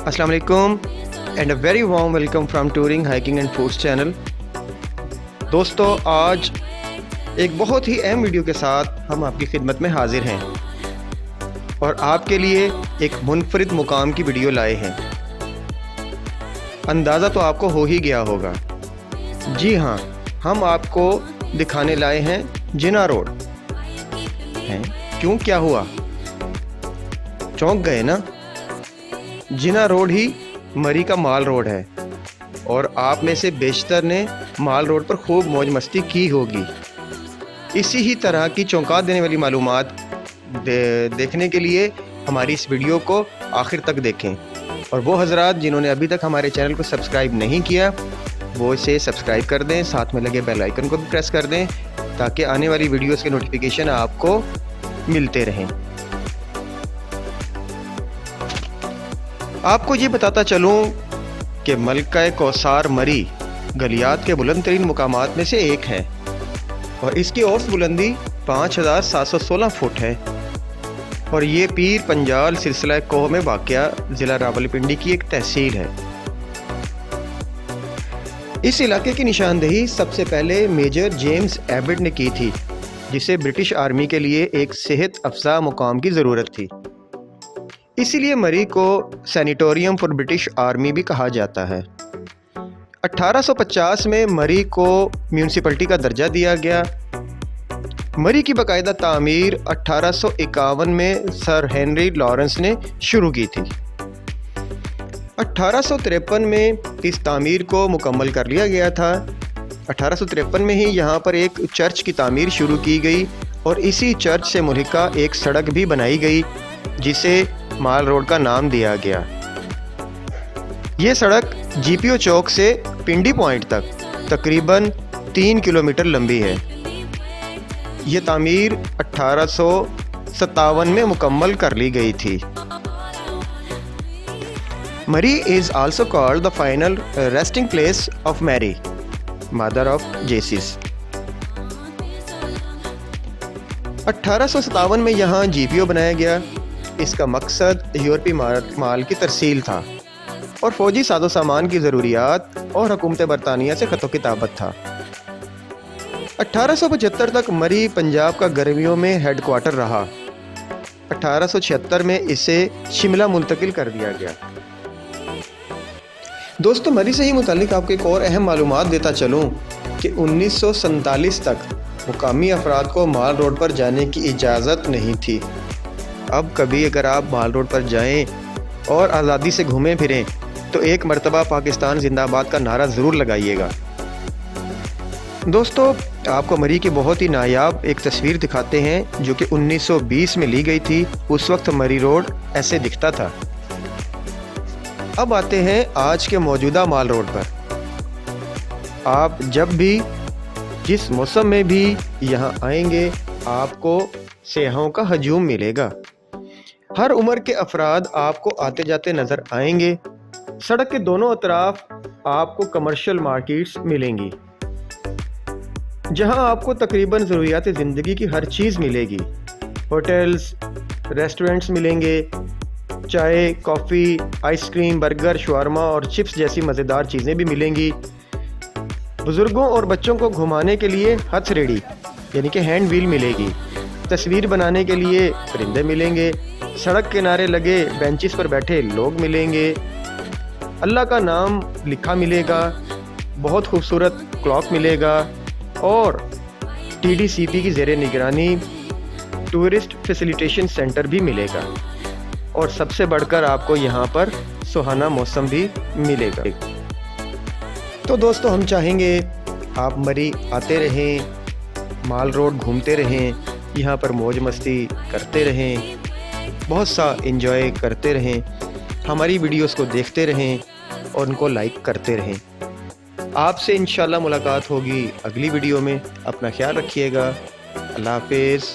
السلام علیکم and a very warm welcome from touring hiking and foods channel. دوستو، آج ایک بہت ہی اہم ویڈیو کے ساتھ ہم آپ کی خدمت میں حاضر ہیں اور آپ کے لیے ایک منفرد مقام کی ویڈیو لائے ہیں۔ اندازہ تو آپ کو ہو ہی گیا ہوگا، جی ہاں، ہم آپ کو دکھانے لائے ہیں جناح روڈ۔ کیوں، کیا ہوا؟ چونک گئے نا؟ جناح روڈ ہی مری کا مال روڈ ہے اور آپ میں سے بیشتر نے مال روڈ پر خوب موج مستی کی ہوگی۔ اسی ہی طرح کی چونکا دینے والی معلومات دیکھنے کے لیے ہماری اس ویڈیو کو آخر تک دیکھیں، اور وہ حضرات جنہوں نے ابھی تک ہمارے چینل کو سبسکرائب نہیں کیا وہ اسے سبسکرائب کر دیں، ساتھ میں لگے بیل آئیکن کو بھی پریس کر دیں تاکہ آنے والی ویڈیوز کے نوٹیفیکیشن آپ کو ملتے رہیں۔ آپ کو یہ بتاتا چلوں کہ ملکہ کوثار مری گلیات کے بلند ترین مقامات میں سے ایک ہے اور اس کی اوسط بلندی 5716 فٹ ہے، اور یہ پیر پنجال سلسلہ کوہ میں واقع ضلع راولپنڈی کی ایک تحصیل ہے۔ اس علاقے کی نشاندہی سب سے پہلے میجر جیمز ایبٹ نے کی تھی، جسے برٹش آرمی کے لیے ایک صحت افزا مقام کی ضرورت تھی۔ اسی لیے مری کو سینیٹوریم فار برٹش آرمی بھی کہا جاتا ہے۔ 1850 میں مری کو میونسپلٹی کا درجہ دیا گیا۔ مری کی باقاعدہ تعمیر 1851 میں سر ہنری لارنس نے شروع کی تھی۔ 1853 میں اس تعمیر کو مکمل کر لیا گیا تھا۔ 1853 میں ہی یہاں پر ایک چرچ کی تعمیر شروع کی گئی اور اسی چرچ سے ملحقہ ایک سڑک بھی بنائی گئی جسے مال روڈ کا نام دیا گیا۔ یہ سڑک جی پی او چوک سے پنڈی پوائنٹ تک تقریباً 3 کلومیٹر لمبی ہے۔ یہ تعمیر 1857 میں مکمل کر لی گئی تھی۔ مری is also called the final resting place of Mary, mother of Jesus۔ 1857 میں یہاں جی پی او بنایا گیا۔ اس کا مقصد یورپی مال کی ترسیل تھا اور فوجی ساز و سامان کی ضروریات اور حکومت برطانیہ سے خط و کتابت تھا۔ 1875 تک مری پنجاب کا گرمیوں میں ہیڈ کوارٹر رہا۔ 1876 میں اسے شملہ منتقل کر دیا گیا۔ دوستو، مری سے ہی متعلق آپ کو ایک اور اہم معلومات دیتا چلوں کہ 1947 تک مقامی افراد کو مال روڈ پر جانے کی اجازت نہیں تھی۔ اب کبھی اگر آپ مال روڈ پر جائیں اور آزادی سے گھومیں پھریں تو ایک مرتبہ پاکستان زندہ آباد کا نعرہ ضرور لگائیے گا۔ دوستو، آپ کو مری کی بہت ہی نایاب ایک تصویر دکھاتے ہیں جو کہ 1920 میں لی گئی تھی۔ اس وقت مری روڈ ایسے دکھتا تھا۔ اب آتے ہیں آج کے موجودہ مال روڈ پر۔ آپ جب بھی جس موسم میں بھی یہاں آئیں گے آپ کو سیاحوں کا ہجوم ملے گا۔ ہر عمر کے افراد آپ کو آتے جاتے نظر آئیں گے۔ سڑک کے دونوں اطراف آپ کو کمرشل مارکیٹس ملیں گی جہاں آپ کو تقریباً ضروریات زندگی کی ہر چیز ملے گی۔ ہوٹلز، ریسٹورنٹس ملیں گے، چائے، کافی، آئس کریم، برگر، شاورما اور چپس جیسی مزیدار چیزیں بھی ملیں گی۔ بزرگوں اور بچوں کو گھمانے کے لیے ہتھ ریڑھی یعنی کہ ہینڈ ویل ملے گی۔ تصویر بنانے کے لیے پرندے ملیں گے۔ سڑک کنارے لگے بینچز پر بیٹھے لوگ ملیں گے۔ اللہ کا نام لکھا ملے گا۔ بہت خوبصورت کلاک ملے گا اور ٹی ڈی سی پی کی زیر نگرانی ٹورسٹ فیسیلیٹیشن سینٹر بھی ملے گا، اور سب سے بڑھ کر آپ کو یہاں پر سہانا موسم بھی ملے گا۔ تو دوستو، ہم چاہیں گے آپ مری آتے رہیں، مال روڈ گھومتے رہیں، یہاں پر موج مستی کرتے رہیں، بہت سا انجوائے کرتے رہیں، ہماری ویڈیوز کو دیکھتے رہیں اور ان کو لائک کرتے رہیں۔ آپ سے انشاءاللہ ملاقات ہوگی اگلی ویڈیو میں۔ اپنا خیال رکھیے گا۔ اللہ حافظ۔